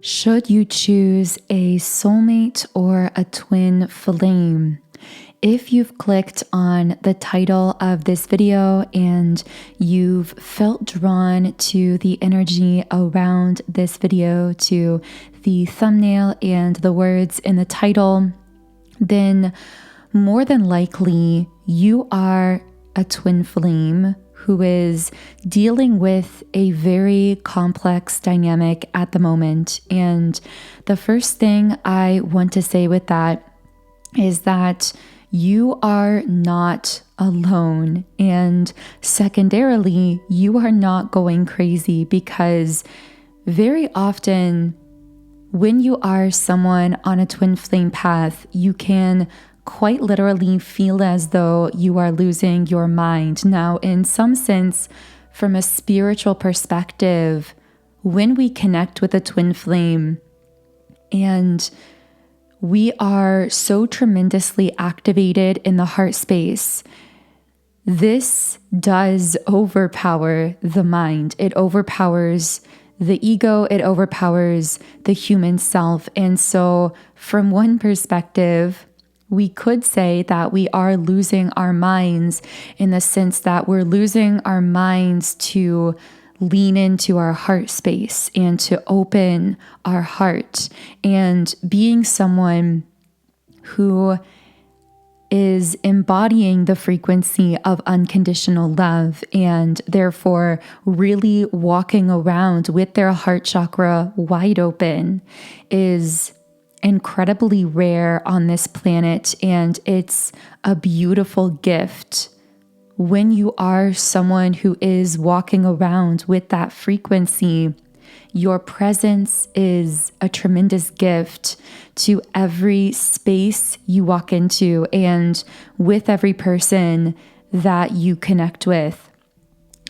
Should you choose a soulmate or a twin flame? If you've clicked on the title of this video and you've felt drawn to the energy around this video, to the thumbnail and the words in the title, then more than likely you are a twin flame who is dealing with a very complex dynamic at the moment. And the first thing I want to say with that is that you are not alone. And secondarily, you are not going crazy, because very often when you are someone on a twin flame path, you can quite literally feel as though you are losing your mind. Now, in some sense, from a spiritual perspective, when we connect with a twin flame and we are so tremendously activated in the heart space, this does overpower the mind. It overpowers the ego, it overpowers the human self. And so from one perspective, we could say that we are losing our minds, in the sense that we're losing our minds to lean into our heart space and to open our heart, and being someone who is embodying the frequency of unconditional love, and therefore really walking around with their heart chakra wide open is incredibly rare on this planet. And it's a beautiful gift when you are someone who is walking around with that frequency. Your presence is a tremendous gift to every space you walk into and with every person that you connect with.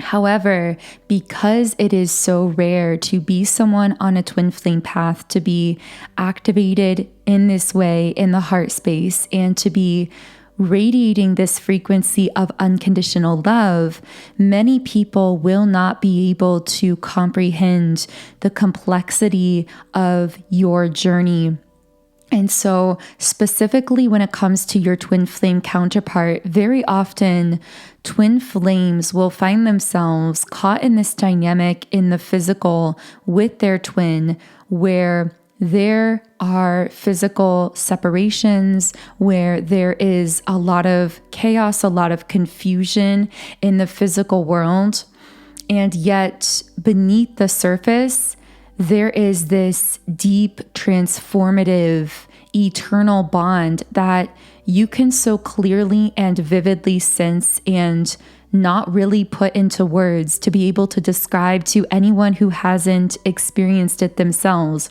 However, because it is so rare to be someone on a twin flame path, to be activated in this way in the heart space, and to be radiating this frequency of unconditional love, many people will not be able to comprehend the complexity of your journey. And so specifically when it comes to your twin flame counterpart, very often twin flames will find themselves caught in this dynamic in the physical with their twin, where there are physical separations, where there is a lot of chaos, a lot of confusion in the physical world. And yet beneath the surface, there is this deep, transformative, eternal bond that you can so clearly and vividly sense and not really put into words to be able to describe to anyone who hasn't experienced it themselves.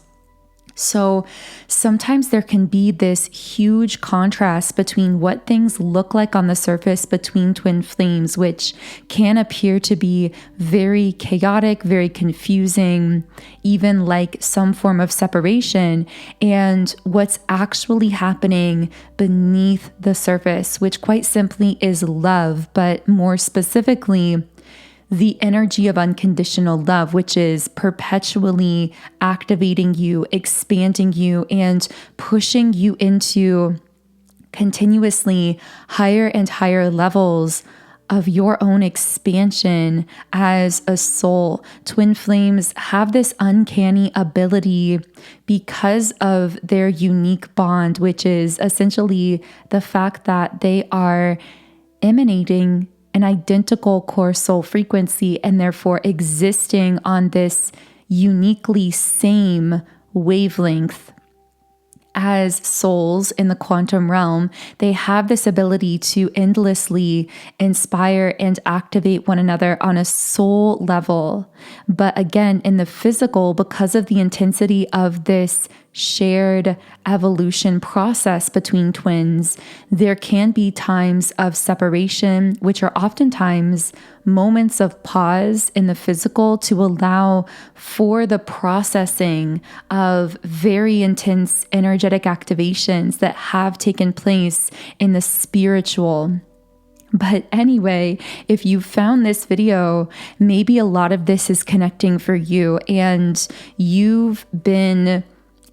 So sometimes there can be this huge contrast between what things look like on the surface between twin flames, which can appear to be very chaotic, very confusing, even like some form of separation, and what's actually happening beneath the surface, which quite simply is love, but more specifically, the energy of unconditional love, which is perpetually activating you, expanding you, and pushing you into continuously higher and higher levels of your own expansion as a soul. Twin flames have this uncanny ability, because of their unique bond, which is essentially the fact that they are emanating an identical core soul frequency, and therefore existing on this uniquely same wavelength as souls in the quantum realm. They have this ability to endlessly inspire and activate one another on a soul level. But again, in the physical, because of the intensity of this shared evolution process between twins, there can be times of separation, which are oftentimes moments of pause in the physical to allow for the processing of very intense energetic activations that have taken place in the spiritual, But anyway, if you found this video, maybe a lot of this is connecting for you, and you've been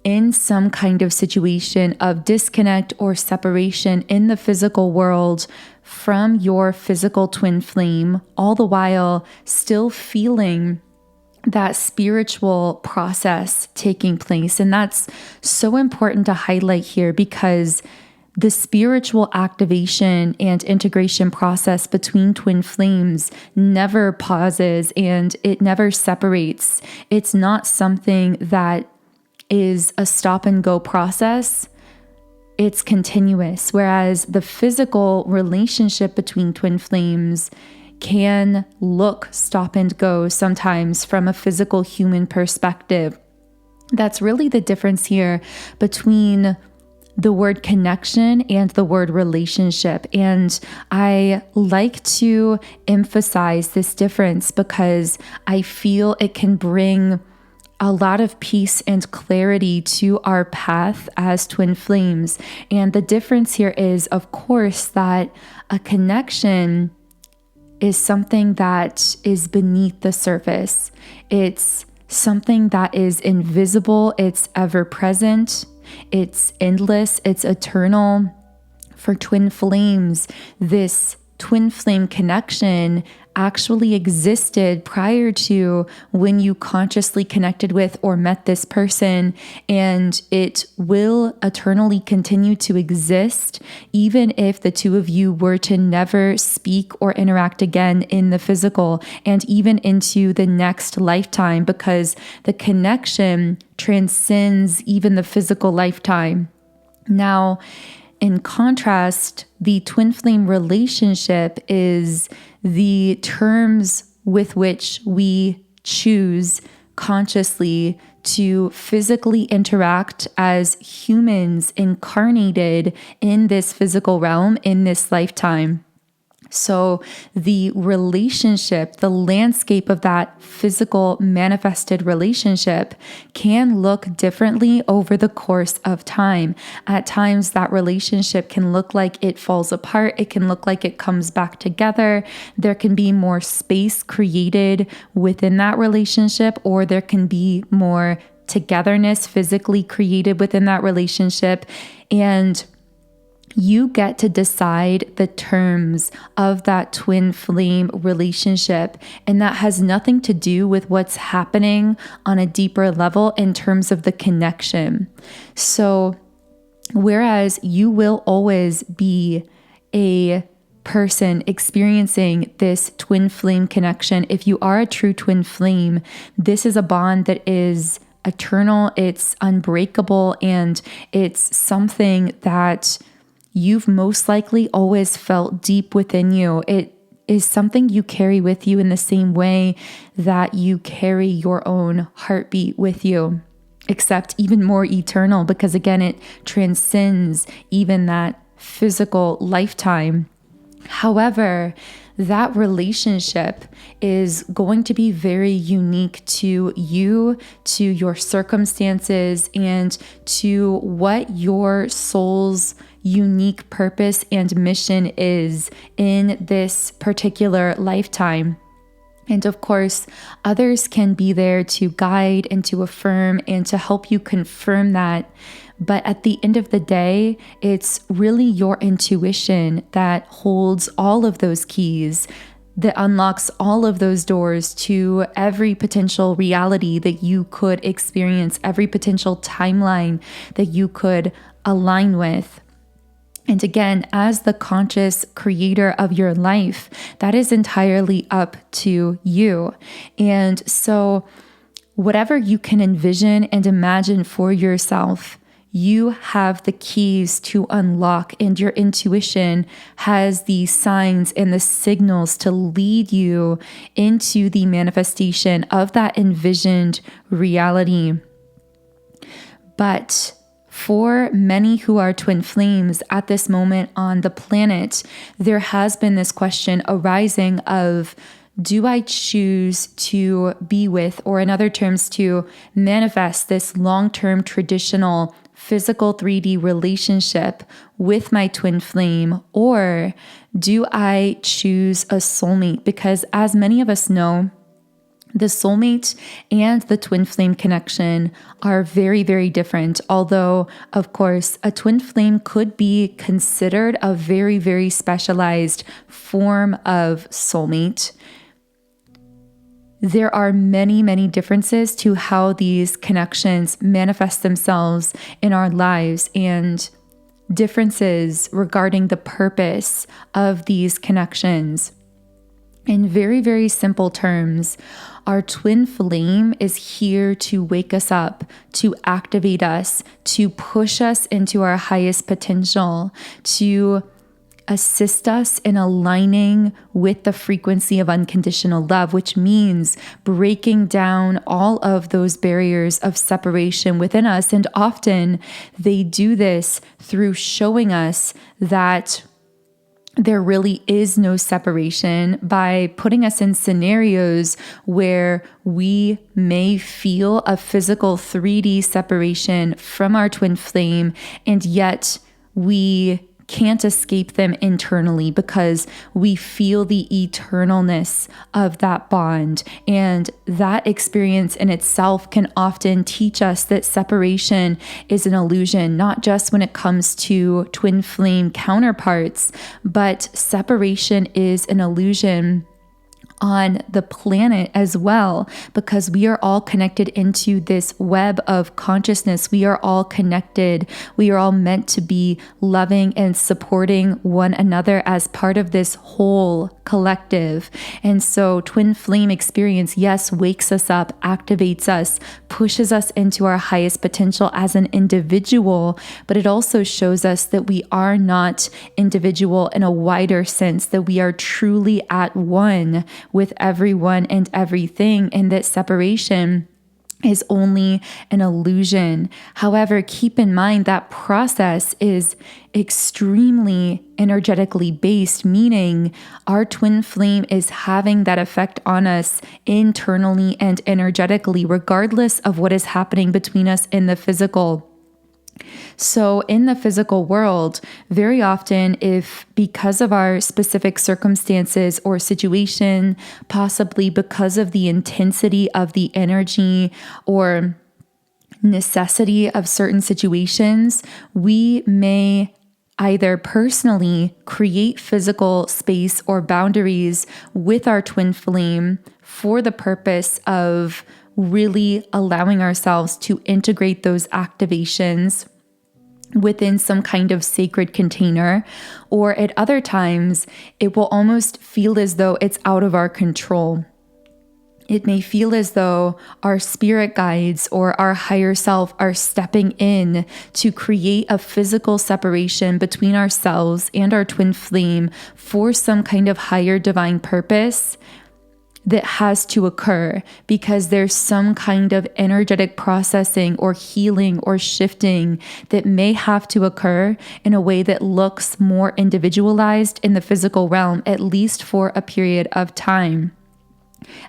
in some kind of situation of disconnect or separation in the physical world from your physical twin flame, all the while still feeling that spiritual process taking place. And that's so important to highlight here, because the spiritual activation and integration process between twin flames never pauses and it never separates. It's not something that is a stop and go process. It's continuous. Whereas the physical relationship between twin flames can look stop and go sometimes from a physical human perspective. That's really the difference here between the word connection and the word relationship. And I like to emphasize this difference because I feel it can bring a lot of peace and clarity to our path as twin flames. And the difference here is, of course, that a connection is something that is beneath the surface. It's something that is invisible, it's ever present, it's endless, it's eternal. For twin flames, this twin flame connection actually existed prior to when you consciously connected with or met this person, and it will eternally continue to exist even if the two of you were to never speak or interact again in the physical, and even into the next lifetime, because the connection transcends even the physical lifetime. Now, in contrast, the twin flame relationship is the terms with which we choose consciously to physically interact as humans incarnated in this physical realm in this lifetime. So the relationship, the landscape of that physical manifested relationship can look differently over the course of time. At times, that relationship can look like it falls apart. It can look like it comes back together. There can be more space created within that relationship, or there can be more togetherness physically created within that relationship. And you get to decide the terms of that twin flame relationship. And that has nothing to do with what's happening on a deeper level in terms of the connection. So, whereas you will always be a person experiencing this twin flame connection, if you are a true twin flame, this is a bond that is eternal, it's unbreakable, and it's something that you've most likely always felt deep within you. It is something you carry with you in the same way that you carry your own heartbeat with you, except even more eternal, because again, it transcends even that physical lifetime. However, that relationship is going to be very unique to you, to your circumstances, and to what your soul's unique purpose and mission is in this particular lifetime. And of course, others can be there to guide and to affirm and to help you confirm that. But at the end of the day, it's really your intuition that holds all of those keys, that unlocks all of those doors to every potential reality that you could experience, every potential timeline that you could align with. And again, as the conscious creator of your life, that is entirely up to you. And so whatever you can envision and imagine for yourself, you have the keys to unlock, and your intuition has the signs and the signals to lead you into the manifestation of that envisioned reality. But for many who are twin flames at this moment on the planet, there has been this question arising of, do I choose to be with, or in other terms, to manifest this long-term traditional physical 3D relationship with my twin flame, or do I choose a soulmate? Because as many of us know, the soulmate and the twin flame connection are very, very different. Although, of course, a twin flame could be considered a very, very specialized form of soulmate. There are many, many differences to how these connections manifest themselves in our lives, and differences regarding the purpose of these connections. In very, very simple terms, our twin flame is here to wake us up, to activate us, to push us into our highest potential, to assist us in aligning with the frequency of unconditional love, which means breaking down all of those barriers of separation within us. And often they do this through showing us that there really is no separation, by putting us in scenarios where we may feel a physical 3D separation from our twin flame, and yet we can't escape them internally because we feel the eternalness of that bond. And that experience in itself can often teach us that separation is an illusion, not just when it comes to twin flame counterparts, but separation is an illusion on the planet as well, because we are all connected into this web of consciousness. We are all connected. We are all meant to be loving and supporting one another as part of this whole collective. And so twin flame experience, yes, wakes us up, activates us, pushes us into our highest potential as an individual, but it also shows us that we are not individual in a wider sense, that we are truly at one with everyone and everything, and that separation is only an illusion. However, keep in mind that process is extremely energetically based, meaning our twin flame is having that effect on us internally and energetically, regardless of what is happening between us in the physical. So in the physical world, very often, if because of our specific circumstances or situation, possibly because of the intensity of the energy or necessity of certain situations, we may either personally create physical space or boundaries with our twin flame for the purpose of really allowing ourselves to integrate those activations within some kind of sacred container, or at other times, it will almost feel as though it's out of our control. It may feel as though our spirit guides or our higher self are stepping in to create a physical separation between ourselves and our twin flame for some kind of higher divine purpose that has to occur, because there's some kind of energetic processing or healing or shifting that may have to occur in a way that looks more individualized in the physical realm, at least for a period of time.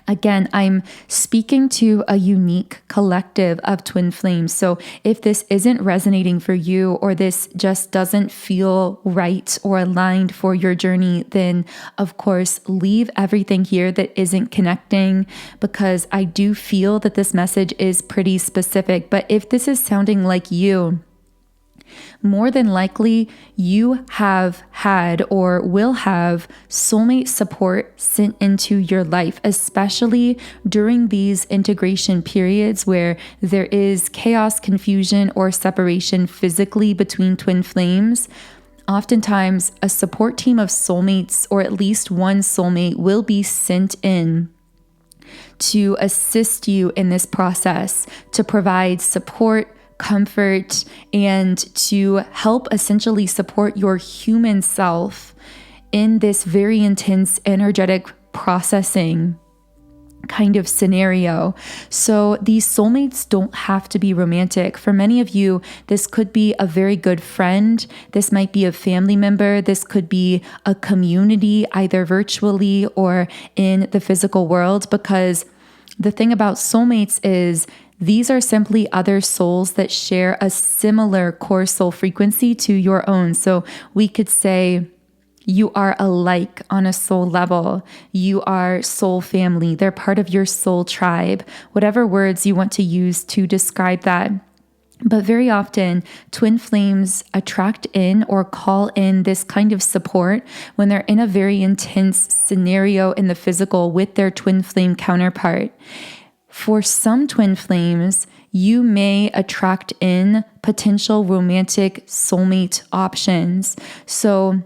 Again, I'm speaking to a unique collective of twin flames. So if this isn't resonating for you, or this just doesn't feel right or aligned for your journey, then of course, leave everything here that isn't connecting, because I do feel that this message is pretty specific. But if this is sounding like you, more than likely, you have had or will have soulmate support sent into your life, especially during these integration periods where there is chaos, confusion, or separation physically between twin flames. Oftentimes, a support team of soulmates, or at least one soulmate, will be sent in to assist you in this process, to provide support, comfort, and to help essentially support your human self in this very intense energetic processing kind of scenario. So these soulmates don't have to be romantic. For many of you, this could be a very good friend. This might be a family member. This could be a community, either virtually or in the physical world, because the thing about soulmates is These are simply other souls that share a similar core soul frequency to your own. So we could say you are alike on a soul level. You are soul family. They're part of your soul tribe, whatever words you want to use to describe that. But very often, twin flames attract in or call in this kind of support when they're in a very intense scenario in the physical with their twin flame counterpart. For some twin flames, you may attract in potential romantic soulmate options. So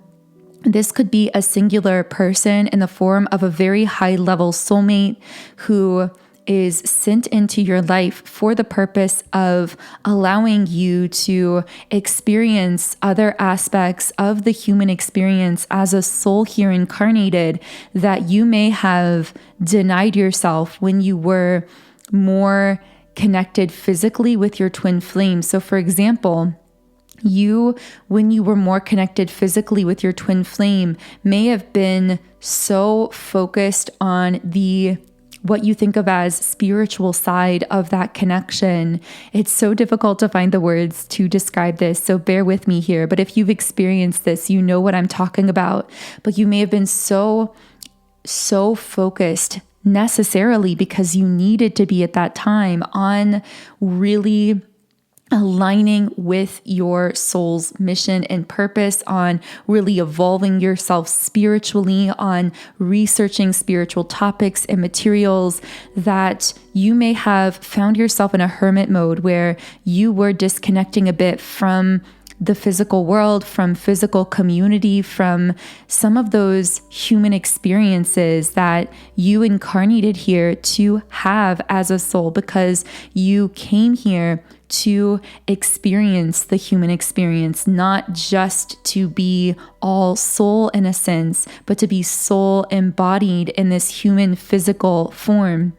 this could be a singular person in the form of a very high-level soulmate who is sent into your life for the purpose of allowing you to experience other aspects of the human experience as a soul here incarnated that you may have denied yourself when you were more connected physically with your twin flame. So for example, when you were more connected physically with your twin flame, may have been so focused on what you think of as spiritual side of that connection. It's so difficult to find the words to describe this, so bear with me here. But if you've experienced this, you know what I'm talking about. But you may have been so focused necessarily because you needed to be at that time on really aligning with your soul's mission and purpose, on really evolving yourself spiritually, on researching spiritual topics and materials, that you may have found yourself in a hermit mode where you were disconnecting a bit from the physical world, from physical community, from some of those human experiences that you incarnated here to have as a soul, because you came here to experience the human experience, not just to be all soul in a sense, but to be soul embodied in this human physical form.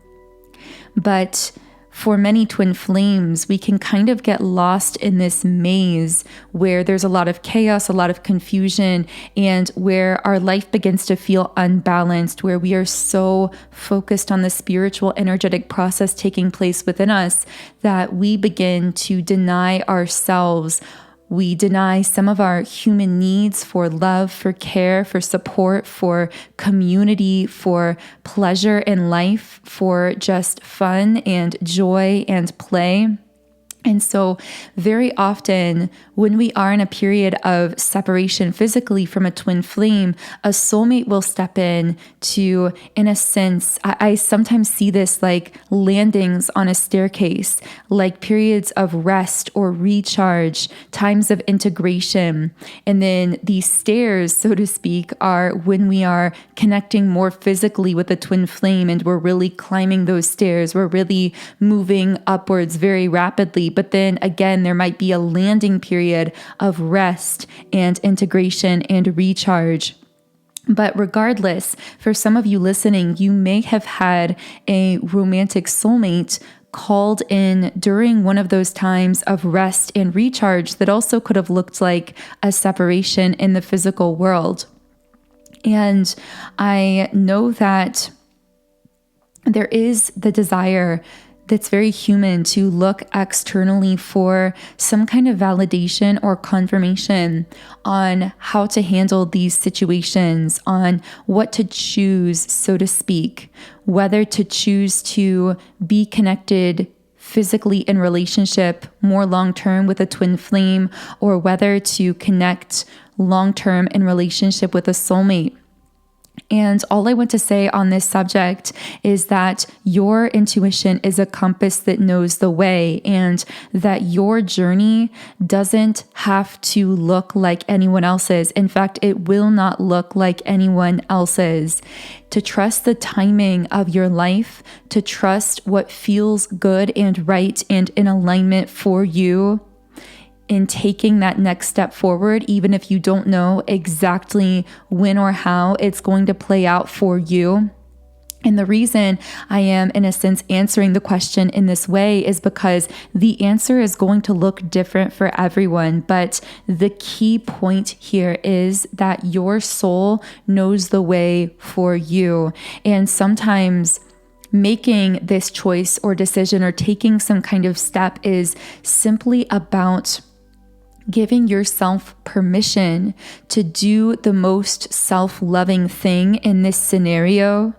But for many twin flames, we can kind of get lost in this maze where there's a lot of chaos, a lot of confusion, and where our life begins to feel unbalanced, where we are so focused on the spiritual, energetic process taking place within us that we begin to deny ourselves. We deny some of our human needs for love, for care, for support, for community, for pleasure in life, for just fun and joy and play. And so very often when we are in a period of separation physically from a twin flame, a soulmate will step in to, in a sense, I sometimes see this like landings on a staircase, like periods of rest or recharge, times of integration. And then these stairs, so to speak, are when we are connecting more physically with the twin flame and we're really climbing those stairs. We're really moving upwards very rapidly. But then again, there might be a landing period of rest and integration and recharge. But regardless, for some of you listening, you may have had a romantic soulmate called in during one of those times of rest and recharge that also could have looked like a separation in the physical world. And I know that there is the desire that's very human to look externally for some kind of validation or confirmation on how to handle these situations, on what to choose, so to speak, whether to choose to be connected physically in relationship more long-term with a twin flame, or whether to connect long-term in relationship with a soulmate. And all I want to say on this subject is that your intuition is a compass that knows the way, and that your journey doesn't have to look like anyone else's. In fact, it will not look like anyone else's. To trust the timing of your life, to trust what feels good and right and in alignment for you, in taking that next step forward, even if you don't know exactly when or how it's going to play out for you. And the reason I am, in a sense, answering the question in this way is because the answer is going to look different for everyone. But the key point here is that your soul knows the way for you. And sometimes making this choice or decision or taking some kind of step is simply about giving yourself permission to do the most self-loving thing in this scenario,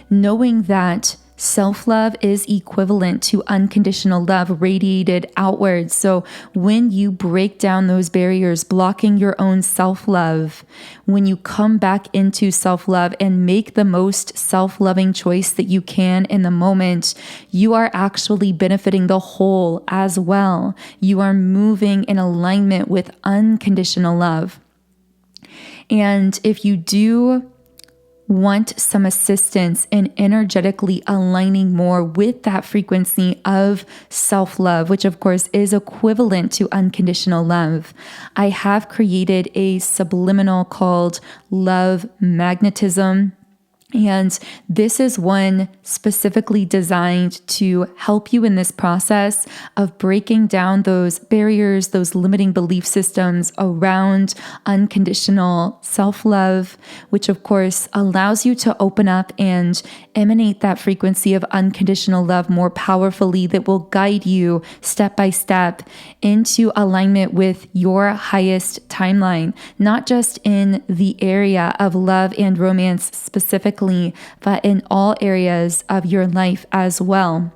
knowing that self-love is equivalent to unconditional love radiated outwards. So when you break down those barriers, blocking your own self-love, when you come back into self-love and make the most self-loving choice that you can in the moment, you are actually benefiting the whole as well. You are moving in alignment with unconditional love. And if you do want some assistance in energetically aligning more with that frequency of self-love, which of course is equivalent to unconditional love, I have created a subliminal called Love Magnetism. And this is one specifically designed to help you in this process of breaking down those barriers, those limiting belief systems around unconditional self-love, which of course allows you to open up and emanate that frequency of unconditional love more powerfully, that will guide you step by step into alignment with your highest timeline, not just in the area of love and romance specifically, but in all areas of your life as well.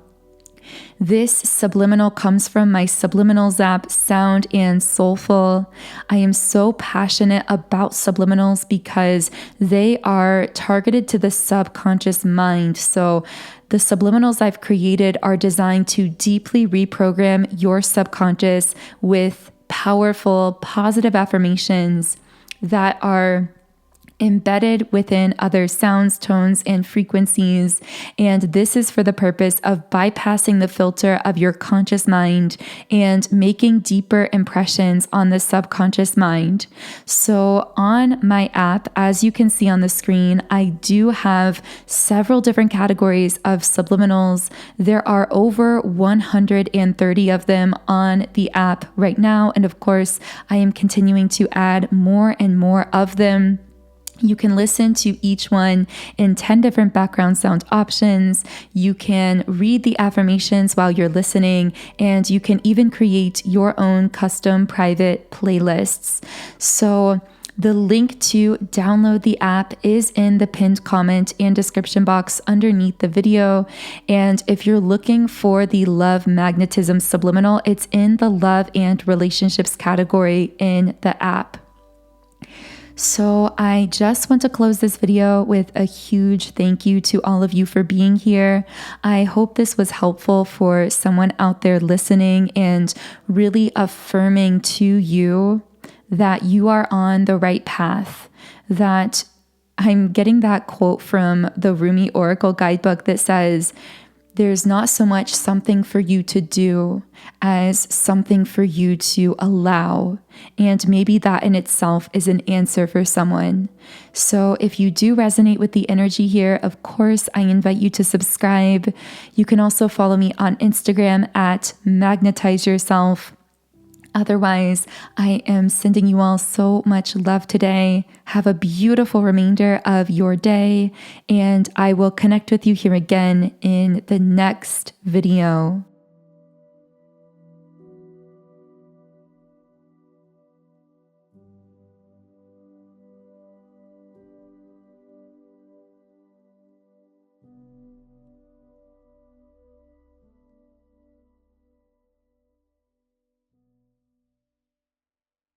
This subliminal comes from my Subliminals app, Sound and Soulful. I am so passionate about subliminals because they are targeted to the subconscious mind. So the subliminals I've created are designed to deeply reprogram your subconscious with powerful, positive affirmations that are embedded within other sounds, tones, and frequencies. And this is for the purpose of bypassing the filter of your conscious mind and making deeper impressions on the subconscious mind. So on my app, as you can see on the screen, I do have several different categories of subliminals. There are over 130 of them on the app right now. And of course, I am continuing to add more and more of them. You can listen to each one in 10 different background sound options. You can read the affirmations while you're listening, and you can even create your own custom private playlists. So the link to download the app is in the pinned comment and description box underneath the video. And if you're looking for the Love Magnetism Subliminal, it's in the love and relationships category in the app. So I just want to close this video with a huge thank you to all of you for being here. I hope this was helpful for someone out there listening and really affirming to you that you are on the right path, that I'm getting that quote from the Rumi Oracle Guidebook that says, there's not so much something for you to do as something for you to allow. And maybe that in itself is an answer for someone. So if you do resonate with the energy here, of course, I invite you to subscribe. You can also follow me on Instagram at Magnetize Yourself. Otherwise, I am sending you all so much love today. Have a beautiful remainder of your day, and I will connect with you here again in the next video.